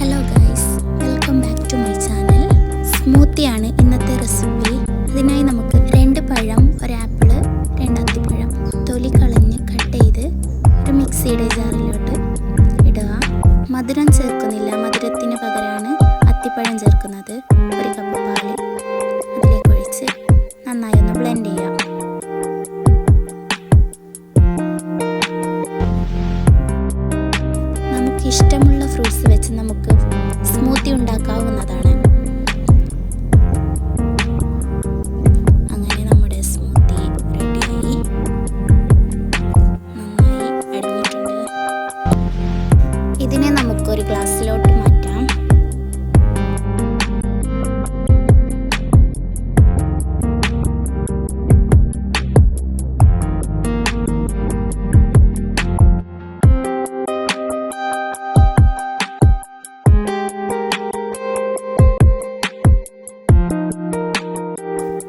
Hello guys, welcome back to my channel. സ്മൂത്തിയാണ് ഇന്നത്തെ recipe. അതിനായി നമുക്ക് 2 പഴം, 1 ആപ്പിള്, 2 അത്തിപ്പഴം തൊലി കളഞ്ഞ് കട്ട് ചെയ്ത് ഒരു മിക്സിയുടെ ജാറിലോട്ട് ഇടുക. മധുരം ചേർക്കുന്നില്ല, മധുരത്തിന് പകരമാണ് അത്തിപ്പഴം ചേർക്കുന്നത്. 1 കപ്പ് പാല് അതിലേക്ക് ഒഴിച്ച് നന്നായി ഒന്ന് ബ്ലെൻഡ് ചെയ്യാം. ഇഷ്ടമുള്ള ഫ്രൂട്ട്സ് വെച്ച് നമുക്ക് സ്മൂത്തി ഉണ്ടാക്കാവുന്നതാണ്. അങ്ങനെ നമ്മുടെ സ്മൂത്തി റെഡിയായി, നന്നായി അടിഞ്ഞിട്ടുണ്ട്. ഇതിനെ നമുക്കൊരു ഗ്ലാസ്സിലോട്ട് മാറ്റാം.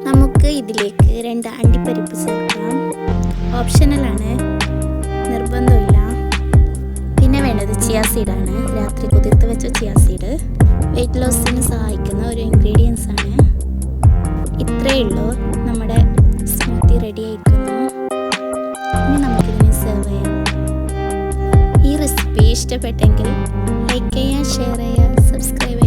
നമുക്ക് ഇതിലേക്ക് 2 അണ്ടിപ്പരിപ്പ് ചേർക്കാം. ഓപ്ഷണലാണ്, നിർബന്ധമില്ല. പിന്നെ വേണ്ടത് ചിയാ സീഡാണ്. രാത്രി കുതിർത്ത് വെച്ച ചിയാ സീഡ് വെയിറ്റ് ലോസിന് സഹായിക്കുന്ന ഒരു ഇൻഗ്രീഡിയൻസ് ആണ്. ഇത്രയേ ഉള്ളൂ, നമ്മുടെ സ്മൂത്തി റെഡി ആയിരിക്കുന്നു. ഇനി നമുക്കിതിനെ സെർവ് ചെയ്യാം. ഈ റെസിപ്പി ഇഷ്ടപ്പെട്ടെങ്കിൽ ലൈക്ക് ചെയ്യുക, ഷെയർ ചെയ്യുക, സബ്സ്ക്രൈബ്